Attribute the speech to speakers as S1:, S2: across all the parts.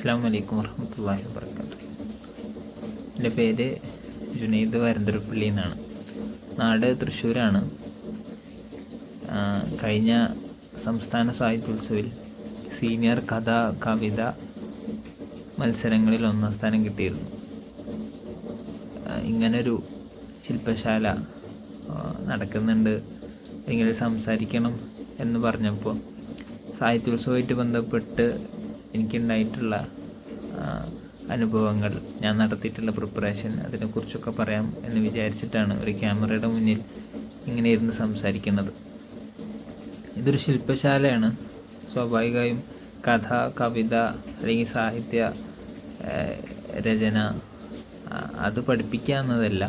S1: അസ്സാം വലൈക്കും വർഹമത്തുള്ളാഹി വബറകാതുഹു. എൻ്റെ പേര് ജുനൈദ് വരന്തരപ്പള്ളി എന്നാണ്. നാട് തൃശ്ശൂരാണ്. കഴിഞ്ഞ സംസ്ഥാന സാഹിത്യോത്സവിൽ സീനിയർ കഥ കവിത മത്സരങ്ങളിൽ 1ാം സ്ഥാനം കിട്ടിയിരുന്നു. ഇങ്ങനൊരു ശില്പശാല നടക്കുന്നുണ്ട്, അല്ലെങ്കിൽ സംസാരിക്കണം എന്ന് പറഞ്ഞപ്പോൾ സാഹിത്യോത്സവമായിട്ട് ബന്ധപ്പെട്ട് എനിക്കുണ്ടായിട്ടുള്ള അനുഭവങ്ങൾ, ഞാൻ നടത്തിയിട്ടുള്ള പ്രിപ്പറേഷൻ, അതിനെക്കുറിച്ചൊക്കെ പറയാം എന്ന് വിചാരിച്ചിട്ടാണ് ഒരു ക്യാമറയുടെ മുന്നിൽ ഇങ്ങനെ ഇരുന്ന് സംസാരിക്കുന്നത്. ഇതൊരു ശില്പശാലയാണ്. സ്വാഭാവികമായും കഥ, കവിത അല്ലെങ്കിൽ സാഹിത്യ രചന അത് പഠിപ്പിക്കുക എന്നതല്ല,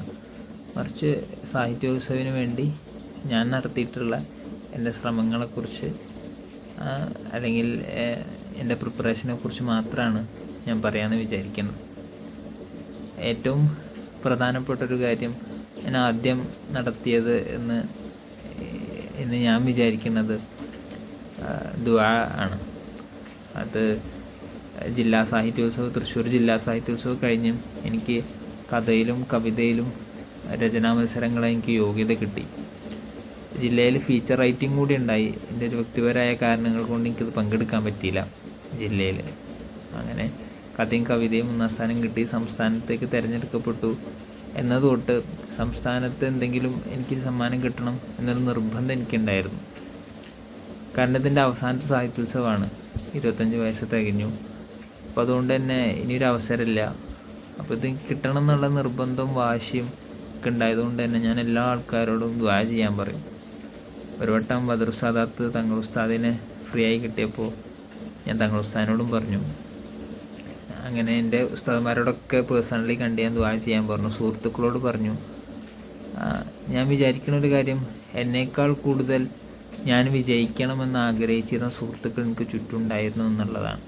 S1: മറിച്ച് സാഹിത്യോത്സവിന് വേണ്ടി ഞാൻ നടത്തിയിട്ടുള്ള എൻ്റെ ശ്രമങ്ങളെക്കുറിച്ച് അല്ലെങ്കിൽ എൻ്റെ പ്രിപ്പറേഷനെ കുറിച്ച് മാത്രമാണ് ഞാൻ പറയാമെന്ന് വിചാരിക്കുന്നത്. ഏറ്റവും പ്രധാനപ്പെട്ടൊരു കാര്യം ഞാൻ ആദ്യം നടത്തിയത് എന്ന് ഞാൻ വിചാരിക്കുന്നത് ദുആ ആണ്. അത് ജില്ലാ സാഹിത്യോത്സവം, തൃശ്ശൂർ ജില്ലാ സാഹിത്യോത്സവം കഴിഞ്ഞ് എനിക്ക് കഥയിലും കവിതയിലും രചനാ മത്സരങ്ങളെ എനിക്ക് യോഗ്യത കിട്ടി. ജില്ലയിൽ ഫീച്ചർ റൈറ്റിംഗ് കൂടി ഉണ്ടായി. എൻ്റെ ഒരു വ്യക്തിപരമായ കാരണങ്ങൾ കൊണ്ട് എനിക്കത് പങ്കെടുക്കാൻ പറ്റിയില്ല ജില്ലയിൽ. അങ്ങനെ കഥയും കവിതയും 1ാം സ്ഥാനം കിട്ടി, സംസ്ഥാനത്തേക്ക് തിരഞ്ഞെടുക്കപ്പെട്ടു. എന്നതൊട്ട് സംസ്ഥാനത്ത് എന്തെങ്കിലും എനിക്ക് സമ്മാനം കിട്ടണം എന്നൊരു നിർബന്ധം എനിക്കുണ്ടായിരുന്നു. കാരണം ഇതിൻ്റെ അവസാനത്തെ സാഹിത്യോത്സവമാണ്, 25 വയസ്സ് തികഞ്ഞു. അപ്പോൾ അതുകൊണ്ട് തന്നെ ഇനിയൊരു അവസരമില്ല. അപ്പോൾ ഇത് കിട്ടണം എന്നുള്ള നിർബന്ധവും വാശിയും ഒക്കെ ഉണ്ടായതുകൊണ്ട് തന്നെ ഞാൻ എല്ലാ ആൾക്കാരോടും ദുആ ചെയ്യാൻ പറയും. ഒരു വട്ടം ബദറുസ്സാദാത്ത് തങ്ങൾ ഉസ്താദിനെ ഫ്രീ ആയി കിട്ടിയപ്പോൾ ഞാൻ തങ്ങൾ ഉസ്താദിനോടും പറഞ്ഞു. അങ്ങനെ എൻ്റെ ഉസ്താദന്മാരോടൊക്കെ പേഴ്സണലി കണ്ട് ഞാൻ ദുആ ചെയ്യാൻ പറഞ്ഞു. സുഹൃത്തുക്കളോട് പറഞ്ഞു. ഞാൻ വിചാരിക്കുന്ന ഒരു കാര്യം, എന്നേക്കാൾ കൂടുതൽ ഞാൻ വിജയിക്കണമെന്ന് ആഗ്രഹിച്ചിരുന്ന സുഹൃത്തുക്കൾ എനിക്ക് ചുറ്റുമുണ്ടായിരുന്നു എന്നുള്ളതാണ്.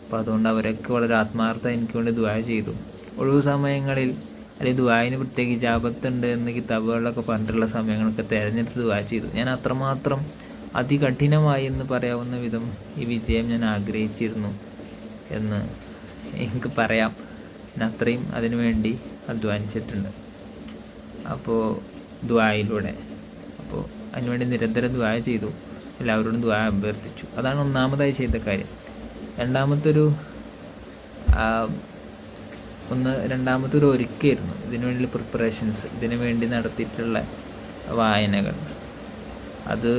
S1: അപ്പോൾ അതുകൊണ്ട് അവരൊക്കെ വളരെ ആത്മാർത്ഥം എനിക്ക് വേണ്ടി ദുആ ചെയ്തു. ഒഴിവ് സമയങ്ങളിൽ അല്ലെങ്കിൽ ദുആയിന് പ്രത്യേക ഇജാബത്തുണ്ട് എന്ന് കിതാബുകളിലൊക്കെ പറഞ്ഞിട്ടുള്ള സമയങ്ങളൊക്കെ തിരഞ്ഞെടുത്ത് ദുആ ചെയ്തു. ഞാൻ അത്രമാത്രം അതികഠിനമായി എന്ന് പറയാവുന്ന വിധം ഈ വിജയം ഞാൻ ആഗ്രഹിച്ചിരുന്നു എന്ന് എനിക്ക് പറയാം. ഞാൻ അത്രയും അതിനു വേണ്ടി അധ്വാനിച്ചിട്ടുണ്ട്. അപ്പോൾ ദുആയിലൂടെ അതിനുവേണ്ടി നിരന്തരം ദുആ ചെയ്തു, എല്ലാവരോടും ദുആ അഭ്യർത്ഥിച്ചു. അതാണ് ഒന്നാമതായി ചെയ്ത കാര്യം. രണ്ടാമത്തൊരു ഒരുക്കമായിരുന്നു ഇതിനു വേണ്ടിയുള്ള പ്രിപ്പറേഷൻസ്, ഇതിനു വേണ്ടി നടത്തിയിട്ടുള്ള വായനകൾ. അത്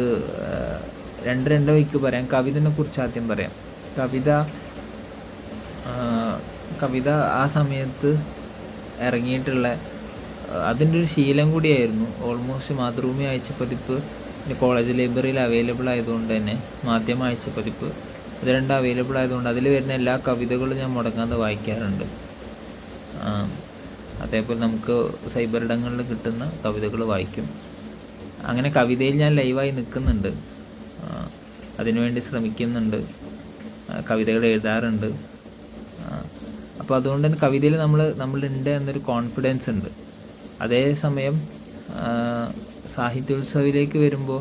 S1: രണ്ട് വഴിക്ക് പറയാം. കവിതനെ കുറിച്ച് ആദ്യം പറയാം. കവിത ആ സമയത്ത് ഇറങ്ങിയിട്ടുള്ള അതിൻ്റെ ഒരു ശീലം കൂടിയായിരുന്നു. ഓൾമോസ്റ്റ് മാതൃഭൂമി ആഴ്ചപ്പതിപ്പ് കോളേജ് ലൈബ്രറിയിൽ അവൈലബിൾ ആയതുകൊണ്ട് തന്നെ, മാധ്യമ ആഴ്ചപ്പതിപ്പ് ഇത് രണ്ടും അവൈലബിൾ ആയതുകൊണ്ട് അതിൽ വരുന്ന എല്ലാ കവിതകളും ഞാൻ മുടങ്ങാതെ വായിക്കാറുണ്ട്. അതേപോലെ നമുക്ക് സൈബർ ഇടങ്ങളിൽ കിട്ടുന്ന കവിതകൾ വായിക്കും. അങ്ങനെ കവിതയിൽ ഞാൻ ലൈവായി നിൽക്കുന്നുണ്ട്, അതിനുവേണ്ടി ശ്രമിക്കുന്നുണ്ട്, കവിതകൾ എഴുതാറുണ്ട്. അപ്പോൾ അതുകൊണ്ട് തന്നെ കവിതയിൽ നമ്മളുണ്ട് എന്നൊരു കോൺഫിഡൻസ് ഉണ്ട്. അതേസമയം സാഹിത്യോത്സവിലേക്ക് വരുമ്പോൾ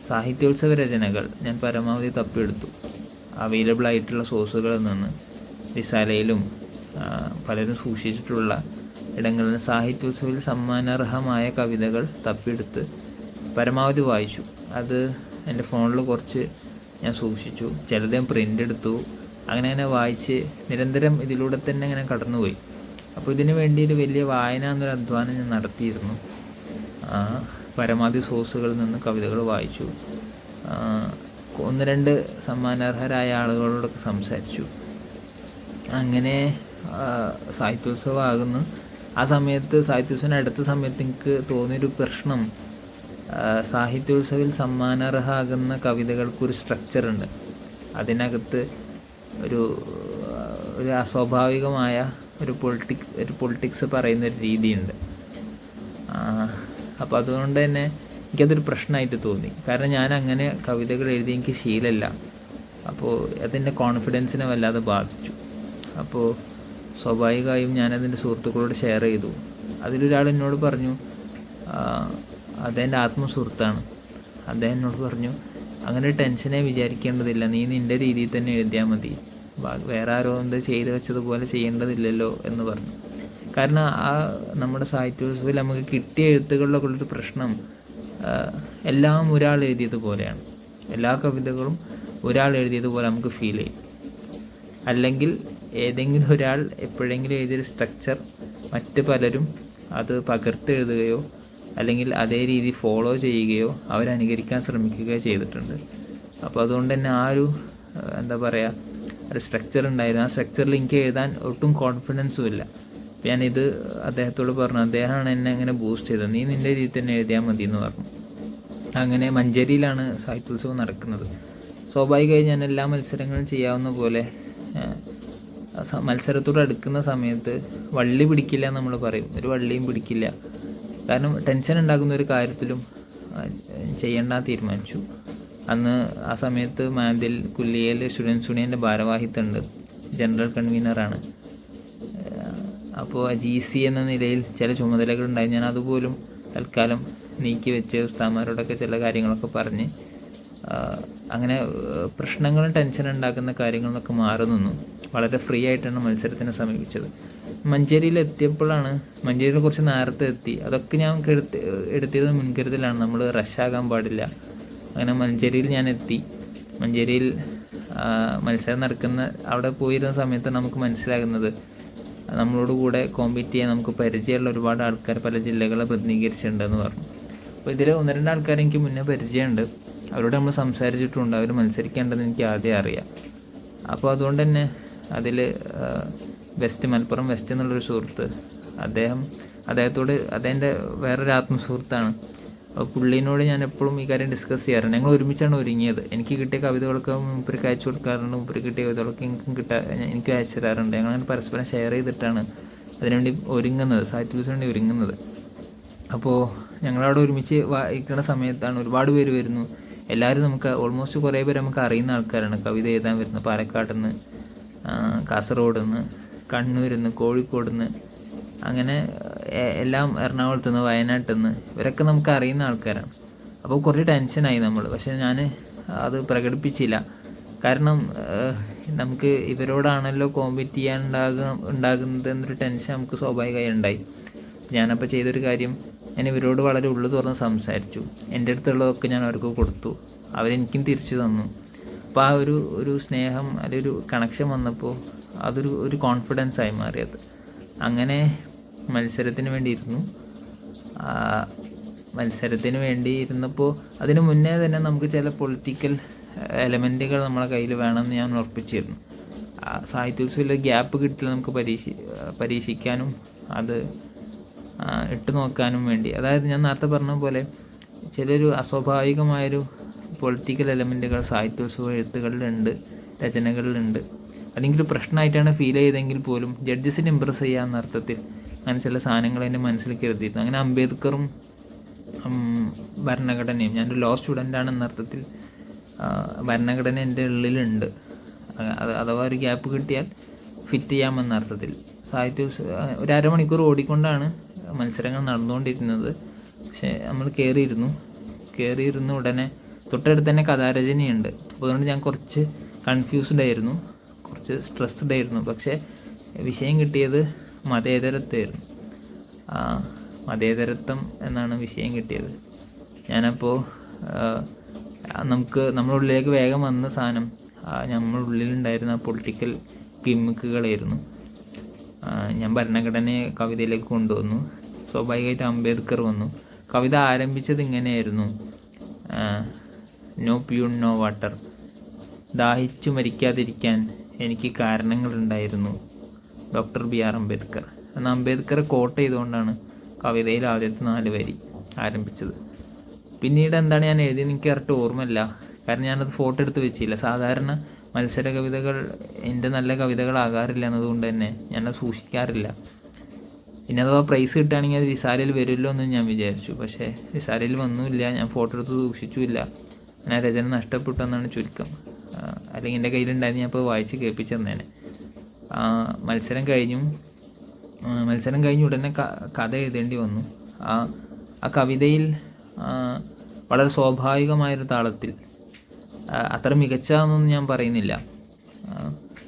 S1: സാഹിത്യോത്സവ രചനകൾ ഞാൻ പരമാവധി തപ്പിയെടുത്തു. അവൈലബിൾ ആയിട്ടുള്ള സോഴ്സുകളിൽ നിന്ന് റിസാലയിലും പലരും സൂക്ഷിച്ചിട്ടുള്ള ഇടങ്ങളിൽ സാഹിത്യോത്സവിൽ സമ്മാനാർഹമായ കവിതകൾ തപ്പിയെടുത്ത് പരമാവധി വായിച്ചു. അത് എൻ്റെ ഫോണിൽ കുറച്ച് ഞാൻ സൂക്ഷിച്ചു, ചിലത് ഞാൻ പ്രിൻ്റ് എടുത്തു. അങ്ങനെ വായിച്ച് നിരന്തരം ഇതിലൂടെ തന്നെ അങ്ങനെ കടന്നുപോയി. അപ്പോൾ ഇതിനു വേണ്ടി ഒരു വലിയ വായന എന്നൊരു അധ്വാനം ഞാൻ നടത്തിയിരുന്നു. പരമാവധി സോഴ്സുകളിൽ നിന്ന് കവിതകൾ വായിച്ചു. 1-2 സമ്മാനാർഹരായ ആളുകളോടൊക്കെ സംസാരിച്ചു. അങ്ങനെ സാഹിത്യോത്സവമാകുന്നു. ആ സമയത്ത് സാഹിത്യോത്സവത്തിന് അടുത്ത സമയത്ത് എനിക്ക് തോന്നിയൊരു പ്രശ്നം, സാഹിത്യോത്സവിൽ സമ്മാനാർഹമാകുന്ന കവിതകൾക്കൊരു സ്ട്രക്ചറുണ്ട്. അതിനകത്ത് ഒരു അസ്വാഭാവികമായ ഒരു പൊളിറ്റിക്സ് പറയുന്നൊരു രീതിയുണ്ട്. അപ്പോൾ അതുകൊണ്ട് തന്നെ എനിക്കതൊരു പ്രശ്നമായിട്ട് തോന്നി. കാരണം ഞാൻ അങ്ങനെ കവിതകൾ എഴുതി എനിക്ക് ശീലമല്ല. അപ്പോൾ അതിൻ്റെ കോൺഫിഡൻസിനെ വല്ലാതെ ബാധിച്ചു. അപ്പോൾ സ്വാഭാവികമായും ഞാനതിൻ്റെ സുഹൃത്തുക്കളോട് ഷെയർ ചെയ്തു. അതിലൊരാൾ എന്നോട് പറഞ്ഞു, അതെൻ്റെ ആത്മസുഹൃത്താണ്, അദ്ദേഹം എന്നോട് പറഞ്ഞു, അങ്ങനെ ടെൻഷനെ വിചാരിക്കേണ്ടതില്ല, നീ നിൻ്റെ രീതിയിൽ തന്നെ എഴുതിയാൽ മതി, വേറെ ആരോ എന്ത് ചെയ്തു വെച്ചതുപോലെ ചെയ്യേണ്ടതില്ലല്ലോ എന്ന് പറഞ്ഞു. കാരണം നമ്മുടെ സാഹിത്യോത്സവത്തിൽ നമുക്ക് കിട്ടിയ എഴുത്തുകളിലൊക്കെ ഉള്ളൊരു പ്രശ്നം, എല്ലാം ഒരാൾ എഴുതിയതുപോലെയാണ്. എല്ലാ കവിതകളും ഒരാൾ എഴുതിയതുപോലെ നമുക്ക് ഫീൽ ചെയ്യും. അല്ലെങ്കിൽ ഏതെങ്കിലും ഒരാൾ എപ്പോഴെങ്കിലും എഴുതിയൊരു സ്ട്രക്ചർ മറ്റ് പലരും അത് പകർത്തെഴുതുകയോ അല്ലെങ്കിൽ അതേ രീതി ഫോളോ ചെയ്യുകയോ അവരനുകരിക്കാൻ ശ്രമിക്കുകയോ ചെയ്തിട്ടുണ്ട്. അപ്പോൾ അതുകൊണ്ട് തന്നെ എന്താ പറയുക, ഒരു സ്ട്രക്ചർ ഉണ്ടായിരുന്നു. ആ സ്ട്രക്ചറിൽ എനിക്ക് എഴുതാൻ ഒട്ടും കോൺഫിഡൻസും ഇല്ല. ഞാനിത് അദ്ദേഹത്തോട് പറഞ്ഞു. അദ്ദേഹമാണ് എന്നെ അങ്ങനെ ബൂസ്റ്റ് ചെയ്തത്. നീ നിൻ്റെ രീതിയിൽ തന്നെ എഴുതിയാൽ മതി എന്ന് പറഞ്ഞു. അങ്ങനെ മഞ്ചേരിയിലാണ് സാഹിത്യോത്സവം നടക്കുന്നത്. സ്വാഭാവികമായി ഞാൻ എല്ലാ മത്സരങ്ങളും ചെയ്യാവുന്ന പോലെ മത്സരത്തോട് അടുക്കുന്ന സമയത്ത് വള്ളി പിടിക്കില്ല നമ്മൾ പറയും. ഒരു വള്ളിയും പിടിക്കില്ല. കാരണം ടെൻഷൻ ഉണ്ടാക്കുന്ന ഒരു കാര്യത്തിലും ചെയ്യേണ്ട തീരുമാനിച്ചു. അന്ന് ആ സമയത്ത് മാന്തിൽ കുല്ലിയയിൽ സ്റ്റുഡൻസ് യൂണിയൻ്റെ ഭാരവാഹിത്വമുണ്ട്, ജനറൽ കൺവീനറാണ്. അപ്പോൾ GC എന്ന നിലയിൽ ചില ചുമതലകളുണ്ടായി. ഞാൻ അതുപോലും തൽക്കാലം നീക്കി വെച്ച് ഉസ്താദന്മാരോടൊക്കെ ചില കാര്യങ്ങളൊക്കെ പറഞ്ഞ് അങ്ങനെ പ്രശ്നങ്ങളും ടെൻഷൻ ഉണ്ടാക്കുന്ന കാര്യങ്ങളൊക്കെ മാറി നിന്നു. വളരെ ഫ്രീ ആയിട്ടാണ് മത്സരത്തിനെ സമീപിച്ചത്. മഞ്ചേരിയിൽ എത്തിയപ്പോഴാണ്, മഞ്ചേരിയിൽ കുറച്ച് നേരത്തെ എത്തി. അതൊക്കെ ഞാൻ എടുത്തിയത് മുൻകരുതലാണ്. നമ്മൾ റഷാകാൻ പാടില്ല. അങ്ങനെ മഞ്ചേരിയിൽ ഞാൻ എത്തി. മഞ്ചേരിയിൽ മത്സരം നടക്കുന്ന അവിടെ പോയിരുന്ന സമയത്ത് നമുക്ക് മനസ്സിലാകുന്നത്, നമ്മളോട് കൂടെ കോമ്പീറ്റ് ചെയ്യാൻ നമുക്ക് പരിചയമുള്ള ഒരുപാട് ആൾക്കാർ പല ജില്ലകളെ പ്രതിനിധീകരിച്ചിട്ടുണ്ടെന്ന് പറഞ്ഞു. അപ്പോൾ ഇതിൽ 1-2 ആൾക്കാർ എനിക്ക് മുന്നേ പരിചയമുണ്ട്. അവരോട് നമ്മൾ സംസാരിച്ചിട്ടുണ്ട്. അവർ മത്സരിക്കേണ്ടതെന്ന് എനിക്ക് ആദ്യം അറിയാം. അപ്പോൾ അതുകൊണ്ട് തന്നെ അതിൽ മലപ്പുറം വെസ്റ്റ് എന്നുള്ളൊരു സുഹൃത്ത്, അദ്ദേഹത്തോട് അദ്ദേഹത്തിൻ്റെ വേറൊരു ആത്മസുഹൃത്താണ്. അപ്പോൾ പുള്ളീനോട് ഞാൻ എപ്പോഴും ഈ കാര്യം ഡിസ്കസ് ചെയ്യാറുണ്ട്. ഞങ്ങൾ ഒരുമിച്ചാണ് ഒരുങ്ങിയത്. എനിക്ക് കിട്ടിയ കവിതകളൊക്കെ മൂപ്പർക്ക് അയച്ചു കൊടുക്കാറുണ്ട്. മൂപ്പർക്ക് കിട്ടിയ കവിതകളൊക്കെ എനിക്ക് അയച്ചു തരാറുണ്ട്. ഞങ്ങളങ്ങനെ പരസ്പരം ഷെയർ ചെയ്തിട്ടാണ് അതിനുവേണ്ടി ഒരുങ്ങുന്നത്, സാഹിത്യോത്സവത്തിന് വേണ്ടി ഒരുങ്ങുന്നത്. അപ്പോൾ ഞങ്ങളവിടെ ഒരുമിച്ച് ഇരിക്കുന്ന സമയത്താണ് ഒരുപാട് പേര് വരുന്നു. എല്ലാവരും നമുക്ക് ഓൾമോസ്റ്റ് കുറേ പേര് നമുക്ക് അറിയുന്ന ആൾക്കാരാണ്. കവിത എഴുതാൻ വരുന്നത് പാലക്കാട് നിന്ന്, കാസർഗോഡ് നിന്ന്, കണ്ണൂരിൽ നിന്ന്, കോഴിക്കോട് നിന്ന്, അങ്ങനെ എല്ലാം എറണാകുളത്ത് നിന്ന്, വയനാട്ടിൽ നിന്ന്, ഇവരൊക്കെ നമുക്ക് അറിയുന്ന ആൾക്കാരാണ്. അപ്പോൾ കുറേ ടെൻഷനായി നമ്മൾ. പക്ഷേ ഞാൻ അത് പ്രകടിപ്പിച്ചില്ല. കാരണം നമുക്ക് ഇവരോടാണല്ലോ കോമ്പീറ്റ് ചെയ്യാൻ ഉണ്ടാകുന്നത് എന്നൊരു ടെൻഷൻ നമുക്ക് സ്വാഭാവികമായി ഉണ്ടായി. ഞാനപ്പോൾ ചെയ്തൊരു കാര്യം, ഞാൻ ഇവരോട് വളരെ ഉള്ളു തുറന്ന് സംസാരിച്ചു. എൻ്റെ അടുത്തുള്ളതൊക്കെ ഞാൻ അവർക്ക് കൊടുത്തു. അവരെനിക്കും തിരിച്ചു തന്നു. അപ്പോൾ ആ ഒരു സ്നേഹം അല്ലെങ്കിൽ ഒരു കണക്ഷൻ വന്നപ്പോൾ ഒരു കോൺഫിഡൻസ് ആയി മാറിയത്. അങ്ങനെ മത്സരത്തിന് വേണ്ടി ഇരുന്നപ്പോൾ അതിന് മുന്നേ തന്നെ നമുക്ക് ചില പൊളിറ്റിക്കൽ എലമെൻറ്റുകൾ നമ്മളെ കയ്യിൽ വേണമെന്ന് ഞാൻ ഉറപ്പിച്ചിരുന്നു. സാഹിത്യോത്സവത്തിൽ ഗ്യാപ്പ് കിട്ടില്ല നമുക്ക് പരീക്ഷിക്കാനും അത് ഇട്ട് നോക്കാനും വേണ്ടി. അതായത് ഞാൻ നേരത്തെ പറഞ്ഞ പോലെ ചിലൊരു അസ്വാഭാവികമായൊരു പൊളിറ്റിക്കൽ എലമെൻറ്റുകൾ സാഹിത്യോത്സവ എഴുത്തുകളിലുണ്ട്, രചനകളിലുണ്ട്. അതെങ്കിലും പ്രശ്നമായിട്ടാണ് ഫീൽ ചെയ്തെങ്കിൽ പോലും ജഡ്ജസിനെ ഇമ്പ്രസ് ചെയ്യാമെന്ന അർത്ഥത്തിൽ അങ്ങനെ ചില സാധനങ്ങൾ എൻ്റെ മനസ്സിൽ കരുതിയിരുന്നു. അങ്ങനെ അംബേദ്കറും ഭരണഘടനയും, ഞാനൊരു ലോ സ്റ്റുഡൻ്റാണെന്ന അർത്ഥത്തിൽ ഭരണഘടന എൻ്റെ ഉള്ളിലുണ്ട്. അഥവാ ഒരു ഗ്യാപ്പ് കിട്ടിയാൽ ഫിറ്റ് ചെയ്യാമെന്ന അർത്ഥത്തിൽ സാഹിത്യോത്സവം ഒരു അരമണിക്കൂർ ഓടിക്കൊണ്ടാണ് മത്സരങ്ങൾ നടന്നുകൊണ്ടിരുന്നത്. പക്ഷേ നമ്മൾ കയറിയിരുന്ന് ഉടനെ തൊട്ടടുത്ത് തന്നെ കഥാരചനയുണ്ട്. അപ്പോൾ അതുകൊണ്ട് ഞാൻ കുറച്ച് കൺഫ്യൂസ്ഡ് ആയിരുന്നു, കുറച്ച് സ്ട്രെസ്ഡ് ആയിരുന്നു. പക്ഷേ വിഷയം കിട്ടിയത് മതേതരത്വമായിരുന്നു. മതേതരത്വം എന്നാണ് വിഷയം കിട്ടിയത്. ഞാനപ്പോൾ നമ്മുടെ ഉള്ളിലേക്ക് വേഗം വന്ന സാധനം നമ്മുടെ ഉള്ളിലുണ്ടായിരുന്ന പൊളിറ്റിക്കൽ ഗിമ്മിക്കുകളായിരുന്നു. ഞാൻ ഭരണഘടനയെ കവിതയിലേക്ക് കൊണ്ടുവന്നു. സ്വാഭാവികമായിട്ട് അംബേദ്കർ വന്നു. കവിത ആരംഭിച്ചത് ഇങ്ങനെയായിരുന്നു: നോ പ്യൂൺ നോ വാട്ടർ, ദാഹിച്ചു മരിക്കാതിരിക്കാൻ എനിക്ക് കാരണങ്ങളുണ്ടായിരുന്നു. Doctor BR Ambedkar. എന്നാൽ അംബേദ്കറെ കോട്ട് ചെയ്തുകൊണ്ടാണ് കവിതയിൽ ആദ്യത്തെ 4 വരി ആരംഭിച്ചത്. പിന്നീട് എന്താണ് ഞാൻ എഴുതിയെന്ന് എനിക്ക് കറക്റ്റ് ഓർമ്മയില്ല. കാരണം ഞാനത് ഫോട്ടോ എടുത്ത് വെച്ചില്ല. സാധാരണ മത്സര കവിതകൾ എൻ്റെ നല്ല കവിതകളാകാറില്ല എന്നതുകൊണ്ട് തന്നെ ഞാനത് സൂക്ഷിക്കാറില്ല. പിന്നെ അഥവാ പ്രൈസ് കിട്ടുകയാണെങ്കിൽ അത് വിസാലയിൽ വരുമല്ലോ എന്ന് ഞാൻ വിചാരിച്ചു. പക്ഷേ വിസാലയിൽ വന്നുമില്ല. ഞാൻ ഫോട്ടോ എടുത്ത് സൂക്ഷിച്ചുമില്ല. ഞാൻ രചന നഷ്ടപ്പെട്ടു എന്നാണ് ചുരുക്കം. അല്ലെങ്കിൽ എൻ്റെ കയ്യിലുണ്ടായിരുന്നു, ഞാൻ ഇപ്പോൾ വായിച്ച് കേൾപ്പിച്ചു തന്നേനെ. മത്സരം കഴിഞ്ഞ് ഉടനെ കഥ എഴുതേണ്ടി വന്നു. ആ കവിതയിൽ വളരെ സ്വാഭാവികമായൊരു താളത്തിൽ, അത്ര മികച്ചതെന്നൊന്നും ഞാൻ പറയുന്നില്ല,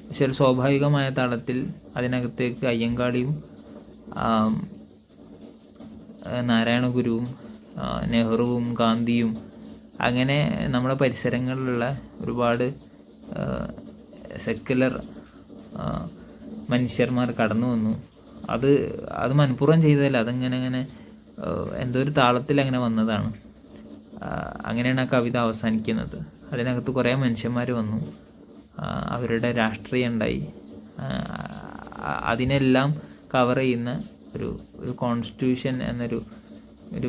S1: പക്ഷെ ഒരു സ്വാഭാവികമായ തളത്തിൽ അതിനകത്തേക്ക് അയ്യങ്കാളിയും നാരായണ ഗുരുവും നെഹ്റുവും ഗാന്ധിയും അങ്ങനെ നമ്മുടെ പരിസരങ്ങളിലുള്ള ഒരുപാട് സെക്കുലർ മനുഷ്യന്മാർ കടന്നു വന്നു. അത് മനഃപൂർവ്വം ചെയ്തതല്ല, അങ്ങനെ എന്തോ ഒരു താളത്തിൽ അങ്ങനെ വന്നതാണ്. അങ്ങനെയാണ് ആ കവിത അവസാനിക്കുന്നത്. അതിനകത്ത് കുറേ മനുഷ്യന്മാർ വന്നു, അവരുടെ രാഷ്ട്രീയം ഉണ്ടായി, അതിനെല്ലാം കവർ ചെയ്യുന്ന ഒരു കോൺസ്റ്റിറ്റ്യൂഷൻ എന്നൊരു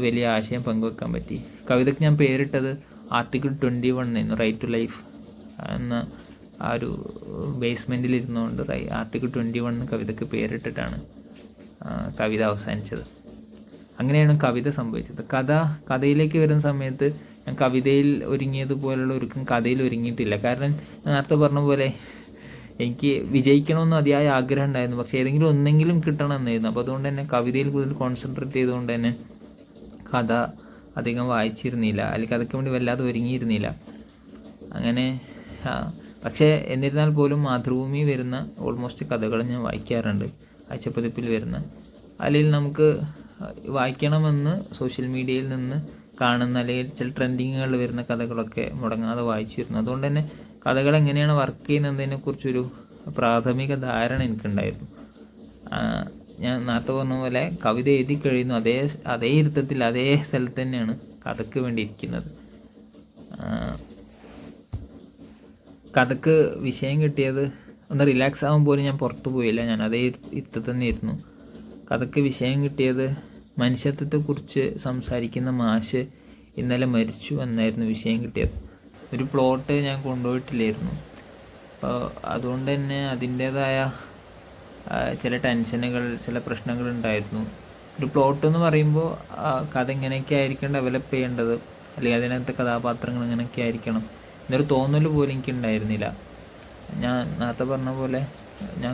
S1: വലിയ ആശയം പങ്കുവെക്കാൻ പറ്റി. കവിതയ്ക്ക് ഞാൻ പേരിട്ടത് ആർട്ടിക്കിൾ 21 എന്ന്, റൈറ്റ് ടു ലൈഫ് എന്ന ആ ഒരു ബേസ്മെൻറ്റിൽ ഇരുന്നുകൊണ്ട് ആർട്ടിക്കിൾ 21 കവിതയ്ക്ക് പേരിട്ടിട്ടാണ് കവിത അവസാനിച്ചത്. അങ്ങനെയാണ് കവിത സംഭവിച്ചത്. കഥയിലേക്ക് വരുന്ന സമയത്ത് ഞാൻ കവിതയിൽ ഒരുങ്ങിയതുപോലുള്ള ഒരുക്കും കഥയിൽ ഒരുങ്ങിയിട്ടില്ല. കാരണം ഞാൻ നേരത്തെ പറഞ്ഞ പോലെ എനിക്ക് വിജയിക്കണമെന്ന് അതിയായ ആഗ്രഹം ഉണ്ടായിരുന്നു, പക്ഷേ ഏതെങ്കിലും ഒന്നെങ്കിലും കിട്ടണം എന്നായിരുന്നു. അപ്പോൾ അതുകൊണ്ട് തന്നെ കവിതയിൽ കൂടുതൽ കോൺസെൻട്രേറ്റ് ചെയ്തുകൊണ്ട് തന്നെ കഥ അധികം വായിച്ചിരുന്നില്ല, അല്ലെങ്കിൽ കഥയ്ക്ക് വേണ്ടി വല്ലാതെ ഒരുങ്ങിയിരുന്നില്ല. അങ്ങനെ പക്ഷേ എന്നിരുന്നാൽ പോലും മാതൃഭൂമി വരുന്ന ഓൾമോസ്റ്റ് കഥകൾ ഞാൻ വായിക്കാറുണ്ട്, ആഴ്ചപ്പതിപ്പിൽ വരുന്ന. അല്ലെങ്കിൽ നമുക്ക് വായിക്കണമെന്ന് സോഷ്യൽ മീഡിയയിൽ നിന്ന് കാണുന്ന അല്ലെങ്കിൽ ചില ട്രെൻഡിങ്ങുകളിൽ വരുന്ന കഥകളൊക്കെ മുടങ്ങാതെ വായിച്ചിരുന്നു. അതുകൊണ്ട് തന്നെ കഥകൾ എങ്ങനെയാണ് വർക്ക് ചെയ്യുന്നതിനെക്കുറിച്ചൊരു പ്രാഥമിക ധാരണ എനിക്കുണ്ടായിരുന്നു. ഞാൻ നേരത്തെ പറഞ്ഞ പോലെ കവിത എഴുതി കഴിയുന്നു, അതേ ഇരുത്തത്തിൽ അതേ സ്ഥലത്ത് തന്നെയാണ് കഥയ്ക്ക് വേണ്ടി ഇരിക്കുന്നത്. കഥയ്ക്ക് വിഷയം കിട്ടിയത് ഒന്ന് റിലാക്സ് ആകാൻ പോലും ഞാൻ പുറത്തു പോയില്ല, ഞാൻ അതേ ഇരുത്തത്തിൽ തന്നെ ഇരുന്നു. കഥയ്ക്ക് വിഷയം കിട്ടിയത് മനുഷ്യത്വത്തെക്കുറിച്ച് സംസാരിക്കുന്ന മാഷ് ഇന്നലെ മരിച്ചു എന്നായിരുന്നു വിഷയം കിട്ടിയത്. ഒരു പ്ലോട്ട് ഞാൻ കൊണ്ടുപോയിട്ടില്ലായിരുന്നു. അപ്പോൾ അതുകൊണ്ട് തന്നെ അതിൻ്റേതായ ചില ടെൻഷനുകൾ, ചില പ്രശ്നങ്ങൾ ഉണ്ടായിരുന്നു. ഒരു പ്ലോട്ട് എന്ന് പറയുമ്പോൾ കഥ ഇങ്ങനെയൊക്കെ ആയിരിക്കണം ഡെവലപ്പ് ചെയ്യേണ്ടത്, അല്ലെങ്കിൽ അതിനകത്തെ കഥാപാത്രങ്ങൾ ഇങ്ങനെയൊക്കെ ആയിരിക്കണം എന്നൊരു തോന്നൽ പോലും എനിക്കുണ്ടായിരുന്നില്ല. ഞാൻ നേരത്തെ പറഞ്ഞ പോലെ ഞാൻ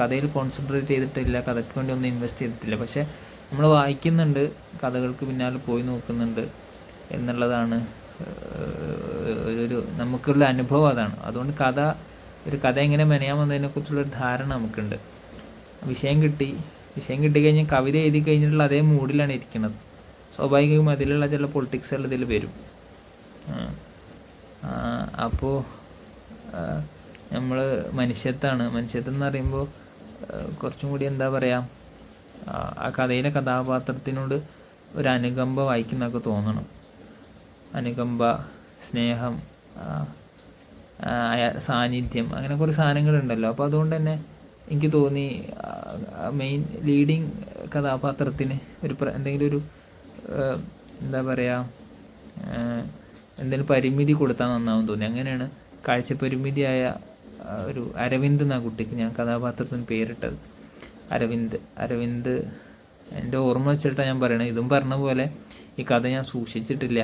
S1: കഥയിൽ കോൺസെൻട്രേറ്റ് ചെയ്തിട്ടില്ല, കഥയ്ക്ക് വേണ്ടി ഒന്നും ഇൻവെസ്റ്റ് ചെയ്തിട്ടില്ല. പക്ഷേ നമ്മൾ വായിക്കുന്നുണ്ട്, കഥകൾക്ക് പിന്നാലെ പോയി നോക്കുന്നുണ്ട് എന്നുള്ളതാണ് നമുക്കുള്ള അനുഭവം അതാണ്. അതുകൊണ്ട് ഒരു കഥ എങ്ങനെ മെനയാമെന്നതിനെക്കുറിച്ചുള്ളൊരു ധാരണ നമുക്കുണ്ട്. വിഷയം കിട്ടിക്കഴിഞ്ഞാൽ കവിത എഴുതി കഴിഞ്ഞിട്ടുള്ള അതേ മൂഡിലാണ് ഇരിക്കുന്നത്. സ്വാഭാവികമായും അതിലുള്ള ചില പൊളിറ്റിക്സുകൾ ഇതിൽ വരും. അപ്പോൾ നമ്മൾ മനുഷ്യത്വം എന്ന് പറയുമ്പോൾ കുറച്ചും കൂടി എന്താ പറയുക, ആ കഥയിലെ കഥാപാത്രത്തിനോട് ഒരു അനുകമ്പ വായിക്കുന്നതൊക്കെ തോന്നണം. അനുകമ്പ, സ്നേഹം, സാന്നിധ്യം, അങ്ങനെ കുറേ സാധനങ്ങളുണ്ടല്ലോ. അപ്പോൾ അതുകൊണ്ട് തന്നെ എനിക്ക് തോന്നി മെയിൻ ലീഡിങ് കഥാപാത്രത്തിന് എന്തെങ്കിലും ഒരു എന്താ പറയുക, എന്തെങ്കിലും പരിമിതി കൊടുത്താൽ നന്നാവും തോന്നി. അങ്ങനെയാണ് കാഴ്ചപരിമിതിയായ ഒരു അരവിന്ദ് എന്ന കുട്ടിക്ക് ഞാൻ കഥാപാത്രത്തിന് പേരിട്ടത്. അരവിന്ദ് എൻ്റെ ഓർമ്മ വെച്ചിട്ടാണ് ഞാൻ പറയണത്. ഇതും പറഞ്ഞ പോലെ ഈ കഥ ഞാൻ സൂക്ഷിച്ചിട്ടില്ല,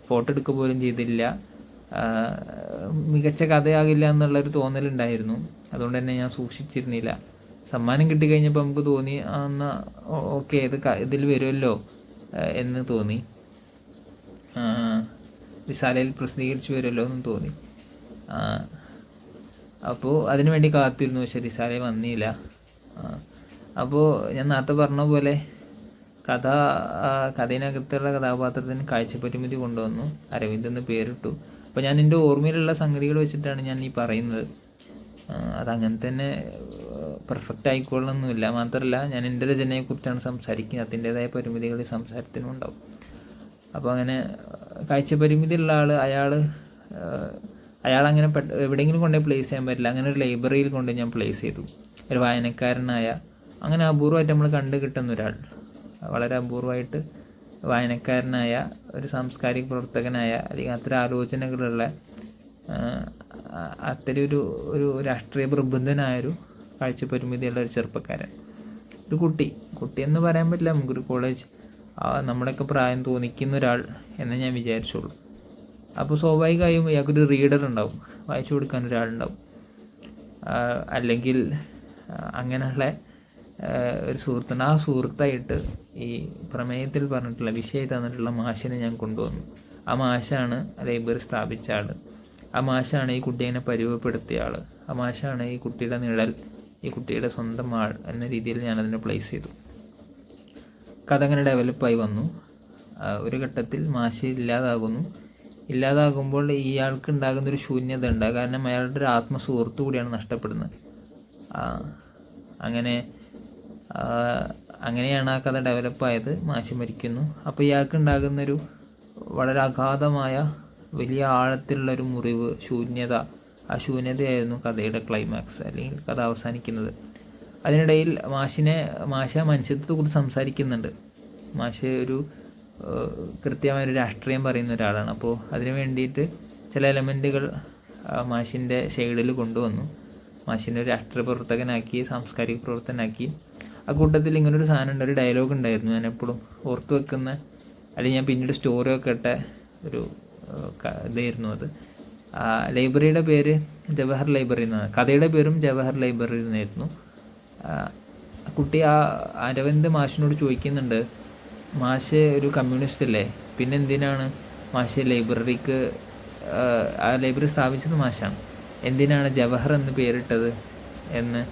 S1: ഫോട്ടോ എടുക്കുക പോലും ചെയ്തില്ല. മികച്ച കഥയാകില്ല എന്നുള്ളൊരു തോന്നലുണ്ടായിരുന്നു, അതുകൊണ്ട് തന്നെ ഞാൻ സൂക്ഷിച്ചിരുന്നില്ല. സമ്മാനം കിട്ടിക്കഴിഞ്ഞപ്പോൾ നമുക്ക് തോന്നി എന്നാൽ ഓക്കെ ഇതിൽ വരുമല്ലോ എന്ന് തോന്നി, റിസാലയിൽ പ്രസിദ്ധീകരിച്ച് വരുമല്ലോ എന്ന് തോന്നി. അപ്പോൾ അതിനു വേണ്ടി കാത്തിരുന്നു, പക്ഷേ റിസാലയിൽ വന്നില്ല. അപ്പോൾ ഞാൻ നേരത്തെ പറഞ്ഞ പോലെ കഥയിനകത്തുള്ള കഥാപാത്രത്തിന് കാഴ്ചപരിമിതി കൊണ്ടുവന്നു, അരവിന്ദ് എന്ന് പേരിട്ടു. അപ്പോൾ ഞാൻ എൻ്റെ ഓർമ്മയിലുള്ള സംഗതികൾ വെച്ചിട്ടാണ് ഞാൻ ഈ പറയുന്നത്. അതങ്ങനെ തന്നെ പെർഫെക്റ്റ് ആയിക്കൊള്ളണമെന്നില്ല. മാത്രമല്ല ഞാൻ എൻ്റെ രചനയെക്കുറിച്ചാണ് സംസാരിക്കുന്നത്, അതിൻ്റേതായ പരിമിതികൾ ഈ സംസാരത്തിനും ഉണ്ടാവും. അപ്പോൾ അങ്ങനെ കാഴ്ചപരിമിതി ഉള്ള അയാളങ്ങനെ എവിടെയെങ്കിലും കൊണ്ടുപോയി പ്ലേസ് ചെയ്യാൻ പറ്റില്ല. അങ്ങനെ ഒരു ലൈബ്രറിയിൽ കൊണ്ട് ഞാൻ പ്ലേസ് ചെയ്തു. ഒരു വായനക്കാരനായ, അങ്ങനെ അപൂർവമായിട്ട് നമ്മൾ കണ്ടു കിട്ടുന്ന ഒരാൾ, വളരെ അപൂർവമായിട്ട് വായനക്കാരനായ ഒരു സാംസ്കാരിക പ്രവർത്തകനായ, അല്ലെങ്കിൽ അത്തരം ആലോചനകളുള്ള അത്തരം ഒരു രാഷ്ട്രീയ പ്രബുദ്ധനായൊരു കാഴ്ചപരിമിതിയുള്ള ഒരു ചെറുപ്പക്കാരൻ, ഒരു കുട്ടി എന്ന് പറയാൻ പറ്റില്ല, നമുക്കൊരു കോളേജ് നമ്മുടെയൊക്കെ പ്രായം തോന്നിക്കുന്ന ഒരാൾ എന്ന് ഞാൻ വിചാരിച്ചോളൂ. അപ്പോൾ സ്വാഭാവികമായും ഇയാൾക്കൊരു റീഡർ ഉണ്ടാവും, വായിച്ചു കൊടുക്കാൻ ഒരാളുണ്ടാവും, അല്ലെങ്കിൽ അങ്ങനെയുള്ള ഒരു സുഹൃത്തുണ്ട്. ആ സുഹൃത്തായിട്ട് ഈ പ്രമേയത്തിൽ പറഞ്ഞിട്ടുള്ള വിഷയം തന്നിട്ടുള്ള മാഷിനെ ഞാൻ കൊണ്ടുവന്നു. ആ മാഷാണ് ലൈബ്രറി സ്ഥാപിച്ച ആൾ. ആ മാഷാണ് ഈ കുട്ടിയെ പരിചയപ്പെടുത്തിയ ആൾ, ആ മാഷാണ് ഈ കുട്ടിയുടെ നിഴൽ, ഈ കുട്ടിയുടെ സ്വന്തം ആൾ എന്ന രീതിയിൽ ഞാനതിനെ പ്ലേസ് ചെയ്തു. കഥ അങ്ങനെ ഡെവലപ്പായി വന്നു. ഒരു ഘട്ടത്തിൽ മാഷ് ഇല്ലാതാകുമ്പോൾ ഇയാൾക്ക് ഉണ്ടാകുന്നൊരു ശൂന്യത ഉണ്ട്. കാരണം അയാളുടെ ഒരു ആത്മസുഹൃത്തു കൂടിയാണ് നഷ്ടപ്പെടുന്നത്. അങ്ങനെയാണ് ആ കഥ ഡെവലപ്പായത്. മാഷ് മരിക്കുന്നു. അപ്പോൾ ഇയാൾക്ക് ഉണ്ടാകുന്നൊരു വളരെ അഗാധമായ വലിയ ആഴത്തിലുള്ളൊരു മുറിവ്, ശൂന്യത, ആ ശൂന്യതയായിരുന്നു കഥയുടെ ക്ലൈമാക്സ്, അല്ലെങ്കിൽ കഥ അവസാനിക്കുന്നത്. അതിനിടയിൽ മാഷ് മനുഷ്യത്വത്തെക്കുറിച്ച് സംസാരിക്കുന്നുണ്ട്. മാഷ് ഒരു കൃത്യമായൊരു രാഷ്ട്രീയം പറയുന്ന ഒരാളാണ്. അപ്പോൾ അതിന് വേണ്ടിയിട്ട് ചില എലമെൻറ്റുകൾ മാഷിൻ്റെ ഷെയ്ഡിൽ കൊണ്ടുവന്നു. മാഷിനെ ഒരു രാഷ്ട്രീയ പ്രവർത്തകനാക്കി, സാംസ്കാരിക പ്രവർത്തകനാക്കി. ആ കൂട്ടത്തിൽ ഇങ്ങനൊരു സാധനം ഉണ്ട്, ഒരു ഡയലോഗ് ഉണ്ടായിരുന്നു, ഞാൻ എപ്പോഴും ഓർത്ത് വെക്കുന്ന, അല്ലെങ്കിൽ ഞാൻ പിന്നീട് സ്റ്റോറിയൊക്കെ ഇട്ട ഒരു ഇതായിരുന്നു അത്. ലൈബ്രറിയുടെ പേര് ജവഹർ ലൈബ്രറി എന്നാണ്, കഥയുടെ പേരും ജവഹർ ലൈബ്രറി എന്നായിരുന്നു. കുട്ടി അരവിന്ദ് മാഷിനോട് ചോദിക്കുന്നുണ്ട്, മാഷ് ഒരു കമ്മ്യൂണിസ്റ്റ് അല്ലേ, പിന്നെ എന്തിനാണ് മാഷ് ലൈബ്രറിക്ക് ആ ലൈബ്രറി സ്ഥാപിച്ചത് മാഷാണ്, എന്തിനാണ് ജവഹർ എന്ന് പേരിട്ടത് എന്ന്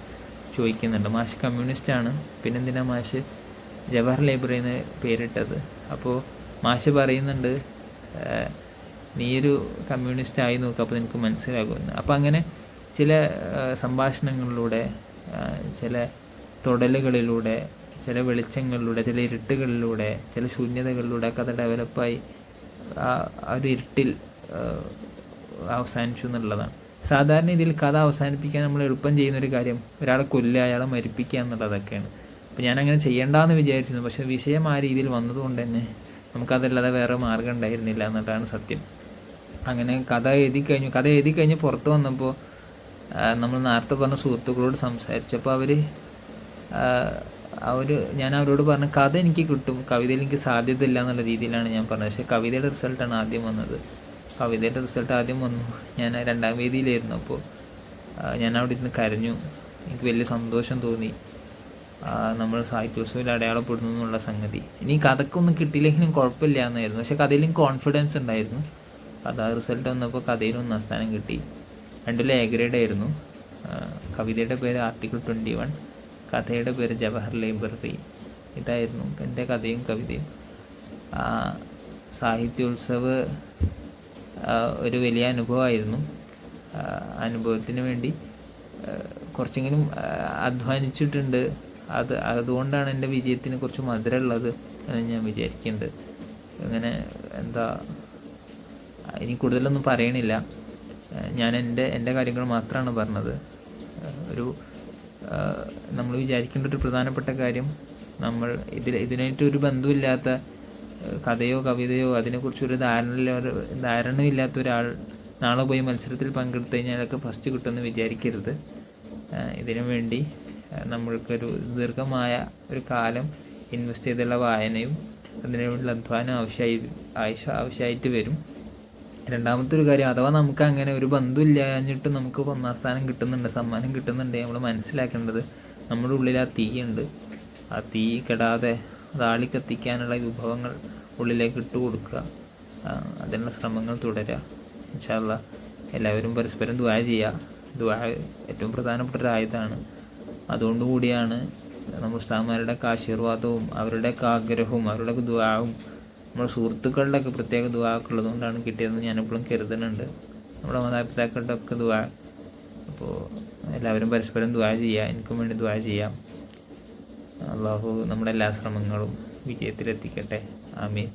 S1: ചോദിക്കുന്നുണ്ട്. മാഷ് കമ്മ്യൂണിസ്റ്റാണ്, പിന്നെന്തിനാ മാഷ് ജവഹർ ലൈബ്രറി എന്ന് പേരിട്ടത്? അപ്പോൾ മാഷ് പറയുന്നുണ്ട്, നീയൊരു കമ്മ്യൂണിസ്റ്റ് ആയി നോക്കുക, അപ്പോൾ നിനക്ക് മനസ്സിലാകുമെന്ന്. അപ്പോൾ അങ്ങനെ ചില സംഭാഷണങ്ങളിലൂടെ, ചില തൊടലുകളിലൂടെ, ചില വെളിച്ചങ്ങളിലൂടെ, ചില ഇരുട്ടുകളിലൂടെ, ചില ശൂന്യതകളിലൂടെ കഥ ഡെവലപ്പായി ആ ഒരു ഇരുട്ടിൽ അവസാനിച്ചു എന്നുള്ളതാണ്. സാധാരണ ഇതിൽ കഥ അവസാനിപ്പിക്കാൻ നമ്മൾ എളുപ്പം ചെയ്യുന്നൊരു കാര്യം ഒരാളെ കൊല്ലുക, അയാളെ മരിപ്പിക്കുക എന്നുള്ളതൊക്കെയാണ്. അപ്പോൾ ഞാനങ്ങനെ ചെയ്യേണ്ടെന്ന് വിചാരിച്ചിരുന്നു. പക്ഷേ വിഷയം ആ രീതിയിൽ വന്നതുകൊണ്ട് തന്നെ നമുക്കതല്ലാതെ വേറെ മാർഗ്ഗം ഉണ്ടായിരുന്നില്ല എന്നുള്ളതാണ് സത്യം. അങ്ങനെ കഥ എഴുതി കഴിഞ്ഞ് പുറത്ത് വന്നപ്പോൾ നമ്മൾ നേരത്തെ പറഞ്ഞ സുഹൃത്തുക്കളോട് സംസാരിച്ചപ്പോൾ ഞാൻ അവരോട് പറഞ്ഞ കഥ എനിക്ക് കിട്ടും, കവിതയിൽ എനിക്ക് സാധ്യത ഇല്ല എന്നുള്ള രീതിയിലാണ് ഞാൻ പറഞ്ഞത്. പക്ഷേ കവിതയുടെ റിസൾട്ടാണ് ആദ്യം വന്നത്. കവിതയുടെ റിസൾട്ട് ആദ്യം വന്നു. ഞാൻ 2ാം വേദിയിലായിരുന്നു. അപ്പോൾ ഞാൻ അവിടെ ഇരുന്ന് കരഞ്ഞു. എനിക്ക് വലിയ സന്തോഷം തോന്നി. നമ്മൾ സാഹിത്യോത്സവത്തിൽ അടയാളപ്പെടുന്നു എന്നുള്ള സംഗതി. ഇനി കഥക്കൊന്നും കിട്ടിയില്ലെങ്കിലും കുഴപ്പമില്ല എന്നായിരുന്നു. പക്ഷേ കഥയിലും കോൺഫിഡൻസ് ഉണ്ടായിരുന്നു. കഥ റിസൾട്ട് വന്നപ്പോൾ കഥയിൽ 1ാം സ്ഥാനം കിട്ടി. 2ൽ എ ഗ്രേഡ് ആയിരുന്നു. കവിതയുടെ പേര് ആർട്ടിക്കിൾ 21, കഥയുടെ പേര് ജവഹർ ലൈബ്രറി. ഇതായിരുന്നു എൻ്റെ കഥയും കവിതയും. സാഹിത്യോത്സവ് ഒരു വലിയ അനുഭവമായിരുന്നു. അനുഭവത്തിന് വേണ്ടി കുറച്ചെങ്കിലും അധ്വാനിച്ചിട്ടുണ്ട്. അതുകൊണ്ടാണ് എൻ്റെ വിജയത്തിന് കുറച്ച് മധുരമുള്ളത് എന്ന് ഞാൻ വിചാരിക്കുന്നുണ്ട്. അങ്ങനെ ഇനി കൂടുതലൊന്നും പറയണില്ല. ഞാൻ എൻ്റെ കാര്യങ്ങൾ മാത്രമാണ് പറഞ്ഞത്. നമ്മൾ വിചാരിക്കേണ്ട ഒരു പ്രധാനപ്പെട്ട കാര്യം, നമ്മൾ ഇതിനായിട്ടൊരു ബന്ധമില്ലാത്ത കഥയോ കവിതയോ അതിനെക്കുറിച്ചൊരു ധാരണയില്ലാത്ത ഒരാൾ നാളെ പോയി മത്സരത്തിൽ പങ്കെടുത്തു കഴിഞ്ഞാൽ അതൊക്കെ ഫസ്റ്റ് കിട്ടുമെന്ന് വിചാരിക്കരുത്. ഇതിനു വേണ്ടി നമ്മൾക്കൊരു ദീർഘമായ ഒരു കാലം ഇൻവെസ്റ്റ് ചെയ്തുള്ള വായനയും അതിനുവേണ്ടിയുള്ള അധ്വാനം ആവശ്യമായിട്ട് വരും. രണ്ടാമത്തെ ഒരു കാര്യം, അഥവാ നമുക്ക് അങ്ങനെ ഒരു ബന്ധമില്ലാഞ്ഞിട്ട് നമുക്ക് 1ാം സ്ഥാനം കിട്ടുന്നുണ്ട്, സമ്മാനം കിട്ടുന്നുണ്ട്, നമ്മൾ മനസ്സിലാക്കേണ്ടത് നമ്മുടെ ഉള്ളിൽ ആ തീയുണ്ട്. ആ തീ കെടാതെ അത് ആളിക്കത്തിക്കാനുള്ള വിഭവങ്ങൾ ഉള്ളിലേക്ക് ഇട്ട് കൊടുക്കുക, അതിനുള്ള ശ്രമങ്ങൾ തുടരുക. ഇൻഷാ അല്ലാഹ് എല്ലാവരും പരസ്പരം ദുആ ചെയ്യുക. ദുആ ഏറ്റവും പ്രധാനപ്പെട്ട ഒരു ആയുധമാണ്. അതുകൊണ്ടുകൂടിയാണ് നമ്മുടെ ഉസ്താദുമാരുടെ ആശീർവാദവും അവരുടെ ആഗ്രഹവും അവരുടെ ദുആവും നമ്മുടെ സുഹൃത്തുക്കളുടെ ഒക്കെ പ്രത്യേക ദുആ ഉള്ളതുകൊണ്ടാണ് കിട്ടിയതെന്ന് ഞാനെപ്പോഴും കരുതുന്നുണ്ട്. നമ്മുടെ മാതാപിതാക്കളുടെ ഒക്കെ ദുആ. അപ്പോൾ എല്ലാവരും പരസ്പരം ദുആ ചെയ്യുക, എനിക്കും വേണ്ടി ദുആ ചെയ്യാം. അള്ളാഹു നമ്മുടെ എല്ലാ ശ്രമങ്ങളും വിജയത്തിലെത്തിക്കട്ടെ. ആമീൻ.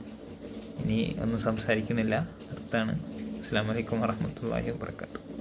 S1: ഇനി ഒന്നും സംസാരിക്കുന്നില്ല, നിർത്താണ്. അസ്സലാമു അലൈക്കും വറഹ്മത്തുള്ളാഹി വബറകാതുഹു.